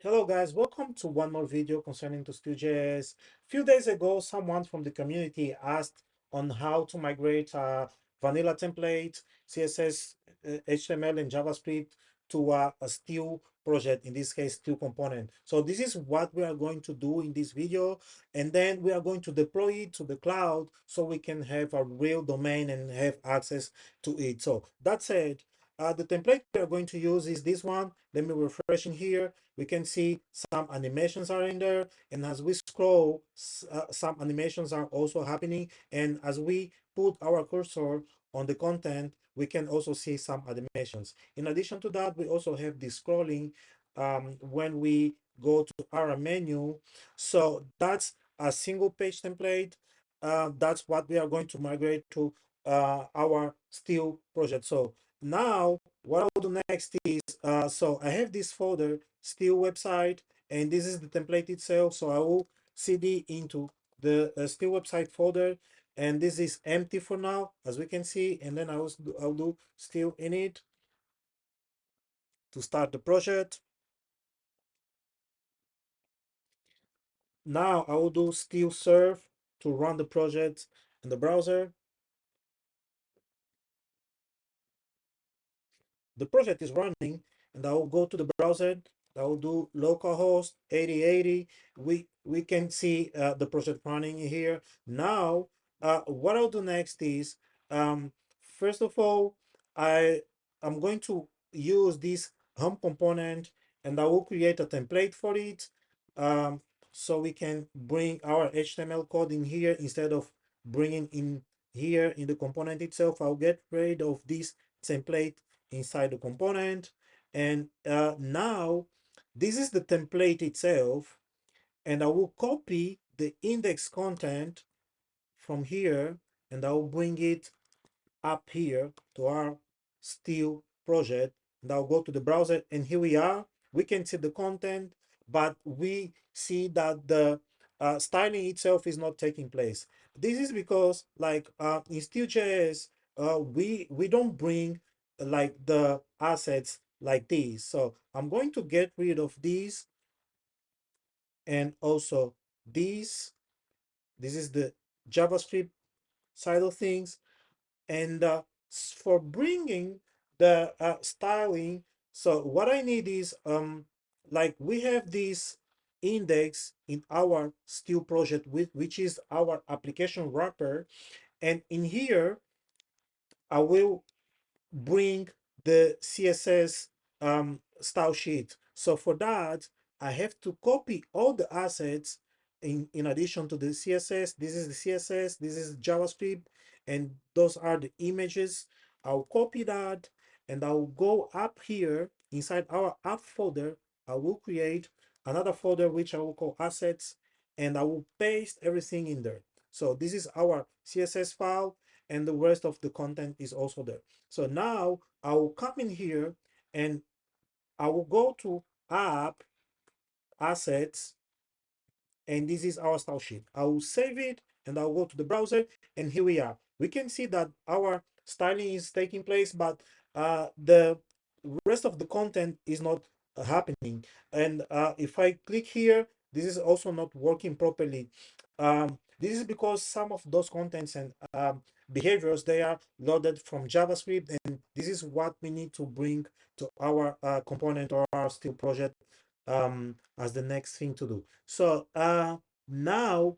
Hello guys, welcome to one more video concerning to Still.js. Few days ago, someone from the community asked on how to migrate vanilla template, CSS, HTML, and JavaScript to a Still project, in this case, Still component. So this is what we are going to do in this video, and then we are going to deploy it to the cloud so we can have a real domain and have access to it. So that said, the template we are going to use is this one. Let me refresh in here. We can see some animations are in there, and as we scroll, some animations are also happening, and as we put our cursor on the content, we can also see some animations. In addition to that, we also have the scrolling when we go to our menu. So that's a single page template. That's what we are going to migrate to our Still project. So now what I'll do next is, so I have this folder, Still website, and this is the template itself. So I will cd into the Still website folder, and this is empty for now, as we can see. And then I'll do Still init to start the project. Now I will do Still serve to run the project in the browser. The project is running, and I will go to the browser. I will do localhost 8080. We can see the project running here. Now, what I'll do next is, first of all, I'm going to use this home component, and I will create a template for it, um, so we can bring our HTML code in here instead of bringing in here in the component itself. I'll get rid of this template inside the component. And now this is the template itself, and I will copy the index content from here, and I will bring it up here to our Still project, and I'll go to the browser, and here we are. We can see the content, but we see that the styling itself is not taking place. This is because, like, in Still.js, we don't bring like the assets like these. So I'm going to get rid of these, and also these. This is the JavaScript side of things. And for bringing the styling, so what I need is, like, we have this index in our Still project, with which is our application wrapper, and in here I will bring the CSS style sheet. So for that, I have to copy all the assets in addition to the CSS. This is the CSS, this is JavaScript, and those are the images. I'll copy that, and I'll go up here inside our app folder. I will create another folder which I will call assets, and I will paste everything in there. So this is our CSS file, and the rest of the content is also there. So now I will come in here, and I will go to app, assets, and this is our style sheet. I will save it, and I'll go to the browser, and here we are. We can see that our styling is taking place, but the rest of the content is not happening. And if I click here, this is also not working properly. This is because some of those contents and behaviors, they are loaded from JavaScript, and this is what we need to bring to our component or our Still project as the next thing to do. So now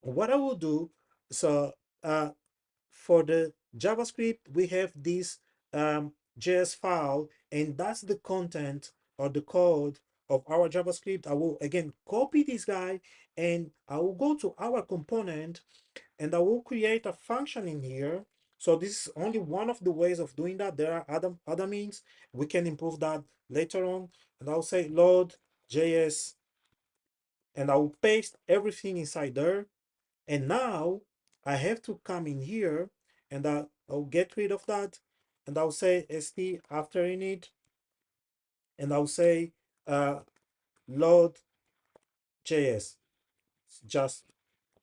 what I will do, so uh, for the JavaScript, we have this JS file, and that's the content or the code of our JavaScript. I will again copy this guy, and I will go to our component, and I will create a function in here. So this is only one of the ways of doing that. There are other means. We can improve that later on. And I'll say load JS, and I'll paste everything inside there. And now I have to come in here, and I'll get rid of that, and I'll say st after init, and I'll say load JS, just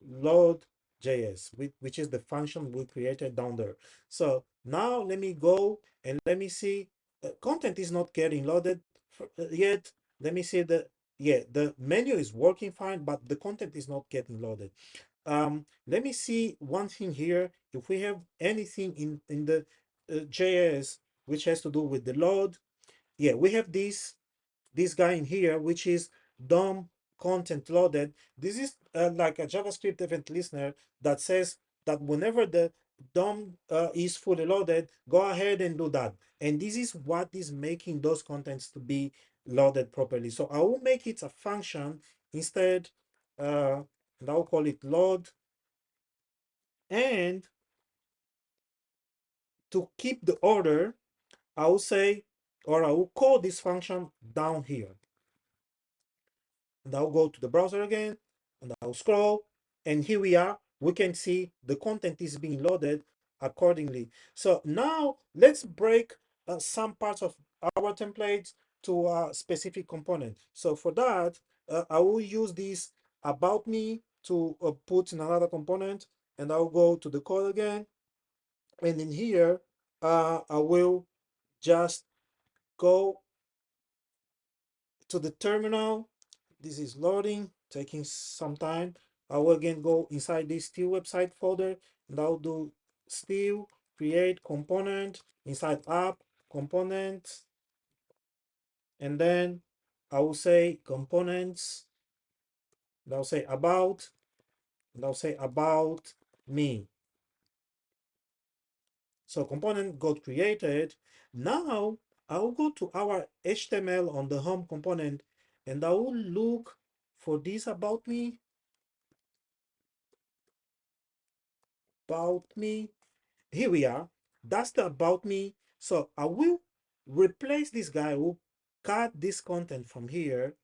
load JS, which is the function we created down there. So now let me go and let me see. Content is not getting loaded yet. Let me see the yeah, the menu is working fine, but the content is not getting loaded. Let me see one thing here. If we have anything in the JS which has to do with the load, yeah, we have this guy in here, which is DOM content loaded. This is like a JavaScript event listener that says that whenever the DOM is fully loaded, go ahead and do that. And this is what is making those contents to be loaded properly. So I will make it a function instead, and I'll call it load. And to keep the order, I will say, or I will call this function down here. And I'll go to the browser again, and I'll scroll, and here we are. We can see the content is being loaded accordingly. So now let's break some parts of our templates to a specific component. So for that, I will use this about me to put in another component, and I'll go to the code again. And in here, I will just go to the terminal. This is loading, taking some time. I will again go inside this Still website folder, and I'll do Still create component inside app components, and then I will say components, and I'll say about, and I'll say about me. So component got created. Now I will go to our HTML on the home component, and I will look for this about me. Here we are. That's the about me. So I will replace this guy. I will cut this content from here,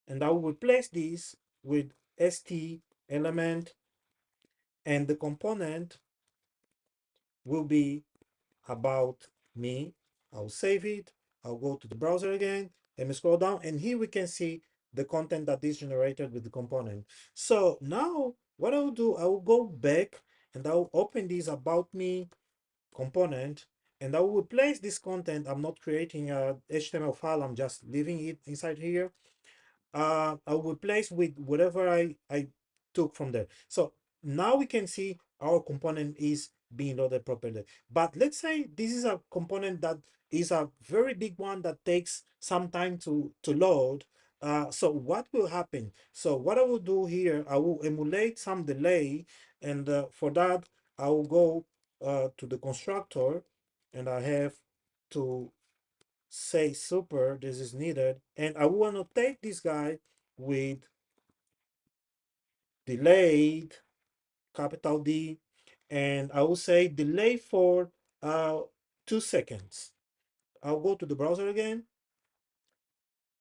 and I will replace this with st element, and the component will be about me. I'll save it. I'll go to the browser again. Let me scroll down, and here we can see the content that is generated with the component. So now what I'll do, I will go back and I'll open this about me component, and I will replace this content. I'm not creating a HTML file, I'm just leaving it inside here. I will replace with whatever I took from there. So now we can see our component is being loaded properly. But let's say this is a component that is a very big one that takes some time to load. So what will happen? So what I will do here, I will emulate some delay, and for that I will go to the constructor, and I have to say super, this is needed, and I want to take this guy with delayed, capital D, and I will say delay for 2 seconds. I'll go to the browser again,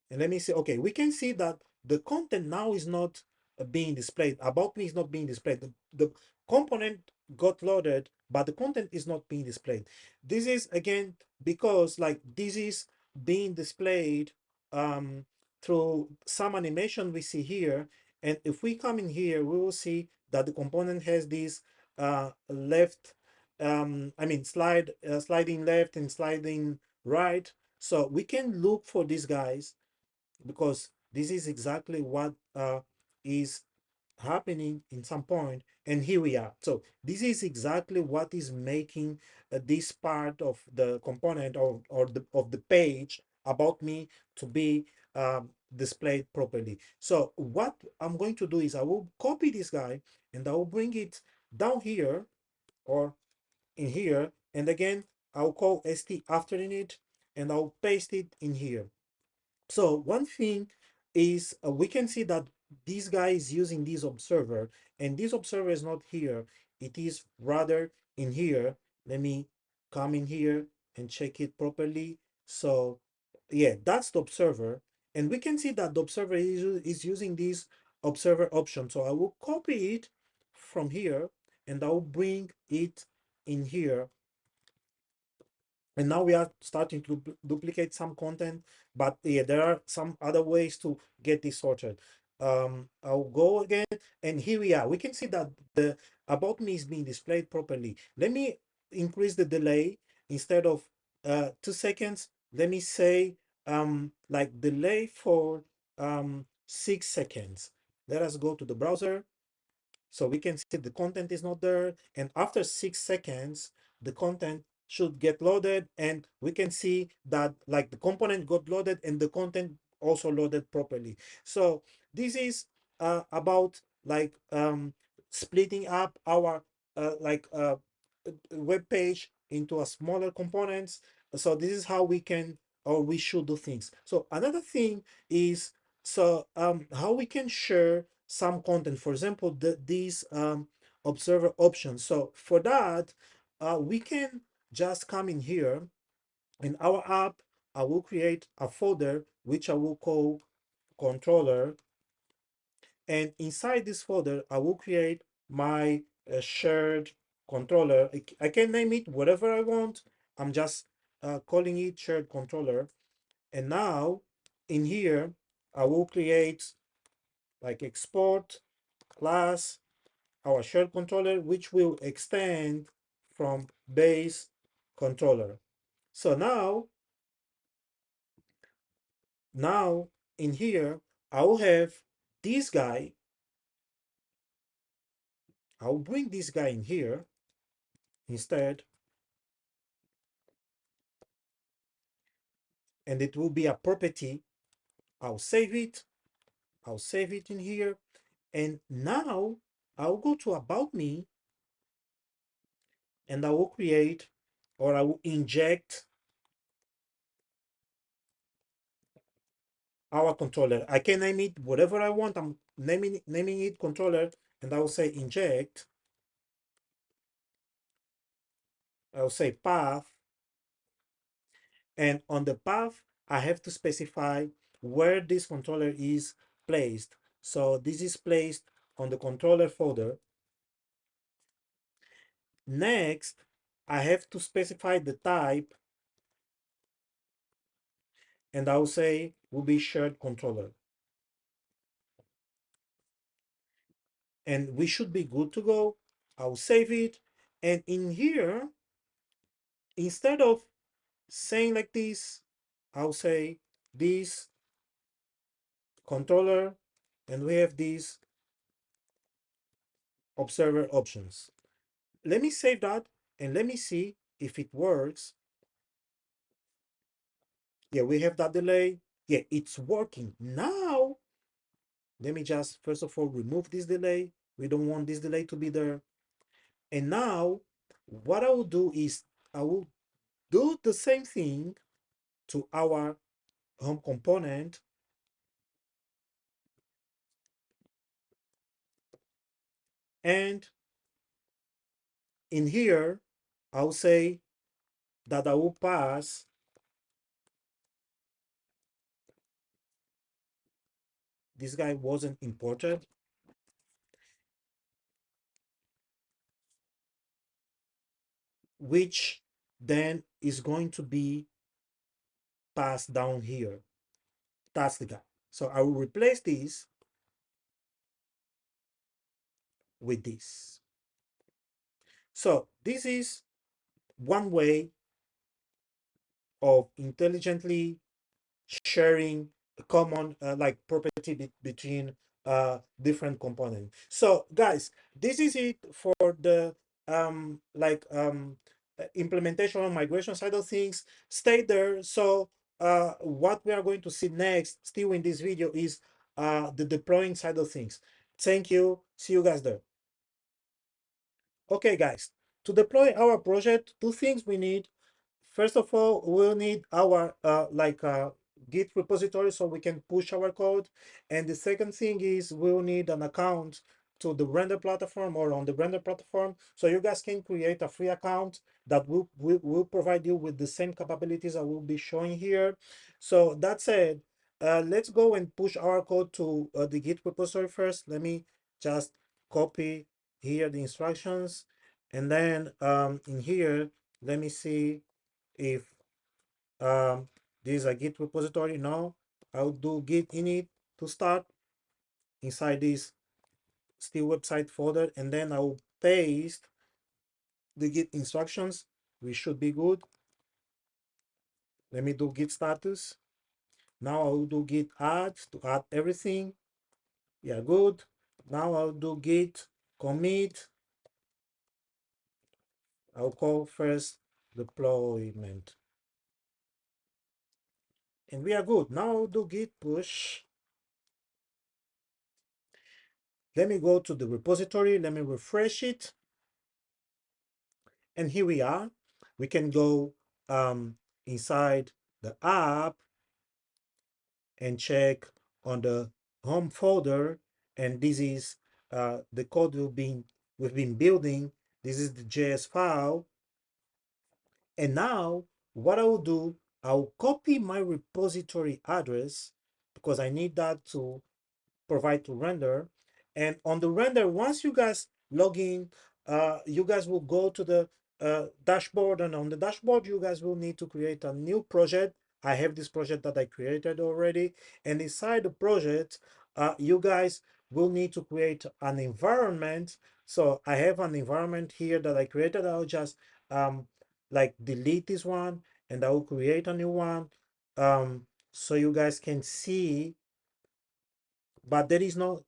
and let me see. Okay, we can see that the content now is not being displayed. About me is not being displayed. The component got loaded, but the content is not being displayed. This is again because like this is being displayed um, through some animation we see here. And if we come in here, we will see that the component has this left, I mean sliding left and sliding right. So we can look for these guys because this is exactly what is happening in some point, and here we are. So this is exactly what is making this part of the component or of the page about me to be displayed properly. So what I'm going to do is I will copy this guy, and I will bring it down here or in here, and again I'll call st after in it, and I'll paste it in here. So one thing is we can see that this guy is using this observer, and this observer is not here. It is rather in here. Let me come in here and check it properly. So yeah, that's the observer. And we can see that the observer is using this observer option. So I will copy it from here, and I'll bring it in here, and now we are starting to duplicate some content, but yeah, there are some other ways to get this sorted. I'll go again, and here we are. We can see that the about me is being displayed properly. Let me increase the delay. Instead of 2 seconds, let me say like delay for 6 seconds. Let us go to the browser so we can see the content is not there. And after 6 seconds, the content should get loaded, and we can see that like the component got loaded and the content also loaded properly. So this is about like splitting up our web page into a smaller components. So this is how we can or we should do things. So another thing is how we can share some content, for example, these observer options. So for that, we can just come in here in our app. I will create a folder which I will call controller, and inside this folder I will create my shared controller. I can name it whatever I want. I'm just calling it shared controller. And now in here I will create like export class our shared controller, which will extend from base controller. So now in here I will have this guy. I'll bring this guy in here instead, and it will be a property. I'll save it. I'll save it in here. And now I'll go to about me, and I will create or I will inject our controller. I can name it whatever I want. I'm naming it controller, and I will say inject. I'll say path, and on the path I have to specify where this controller is placed. So this is placed on the controller folder. Next, I have to specify the type, and I'll say will be shared controller. And we should be good to go. I'll save it. And in here, instead of saying like this, I'll say this controller, and we have these observer options. Let me save that and let me see if it works. Yeah, we have that delay. Yeah, it's working. Now, let me just first of all remove this delay. We don't want this delay to be there. And now, what I will do is I will do the same thing to our home component. And in here, I'll say that I will pass this guy wasn't imported, which then is going to be passed down here. That's the guy. So I will replace this with this. So this is one way of intelligently sharing a common like property between different components. So guys, this is it for the implementation and migration side of things. Stay there. So what we are going to see next still in this video is the deploying side of things. Thank you. See you guys there. Okay, guys, to deploy our project, two things we need. First of all, we'll need our Git repository so we can push our code. And the second thing is we'll need an account to the render platform or on the render platform. So you guys can create a free account that will provide you with the same capabilities I will be showing here. So that said, let's go and push our code to the Git repository first. Let me just copy here the instructions. And then in here, let me see if this is a Git repository. No, I'll do Git init to start inside this Still website folder, and then I'll paste the Git instructions. We should be good. Let me do Git status. Now I'll do git add to add everything. Yeah, good. Now I'll do git commit. I'll call first deployment. And we are good. Now I'll do git push. Let me go to the repository. Let me refresh it. And here we are. We can go inside the app and check on the home folder. And this is the code we've been building. This is the JS file. And now what I will do, I'll copy my repository address because I need that to provide to render. And on the render, once you guys log in, you guys will go to the dashboard, and on the dashboard, you guys will need to create a new project. I have this project that I created already, and inside the project, you guys will need to create an environment. So I have an environment here that I created. I'll just like delete this one, and I will create a new one, so you guys can see. But there's no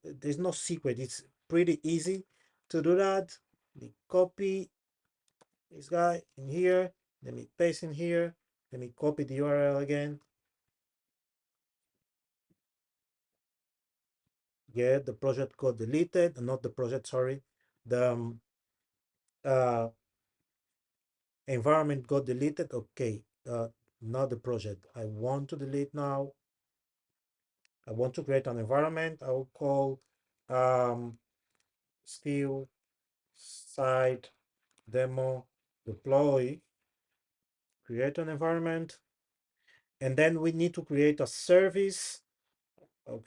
secret. It's pretty easy to do that. We copy this guy in here, let me paste in here, let me copy the URL again. Yeah, the project got deleted, not the project, sorry, the uh environment got deleted. Okay, not the project. I want to delete now. I want to create an environment. I will call still site demo deploy, create an environment. And then we need to create a service. I'll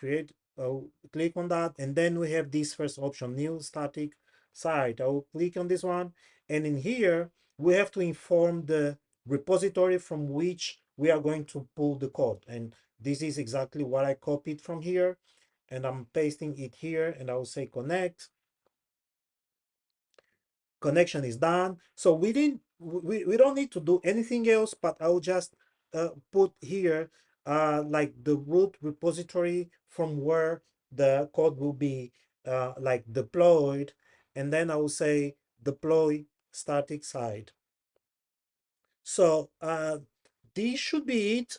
click on that, and then we have this first option, new static site. I'll click on this one, and in here we have to inform the repository from which we are going to pull the code. And this is exactly what I copied from here, and I'm pasting it here, and I will say connect. Connection is done. So we don't need to do anything else, but I'll just put here like the root repository from where the code will be like deployed, and then I will say deploy static site. So this should be it.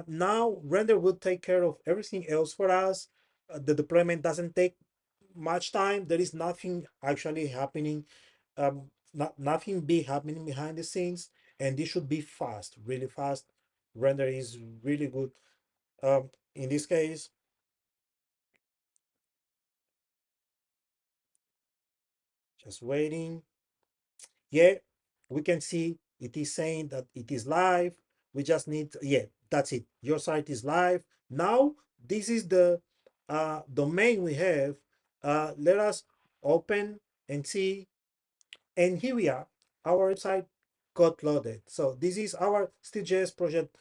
Now render will take care of everything else for us. The deployment doesn't take much time. There is nothing actually happening, nothing big happening behind the scenes, and this should be fast, really fast. Render is really good. In this case, just waiting. Yeah, we can see it is saying that it is live. We just need, yeah, that's it. Your site is live. Now, this is the domain we have. Let us open and see. And here we are, our website got loaded. So this is our Still.js project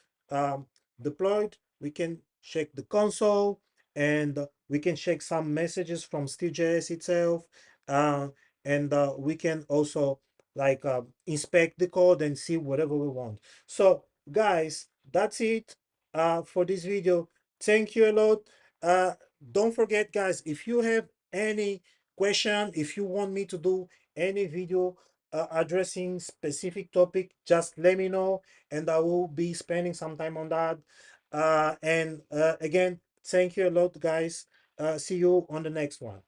deployed. We can check the console, and we can check some messages from Still.js itself. Uh, and we can also like inspect the code and see whatever we want. So guys, that's it for this video. Thank you a lot. Uh, don't forget, guys, if you have any question, if you want me to do any video addressing specific topic, just let me know, and I will be spending some time on that. And again, thank you a lot, guys. See you on the next one.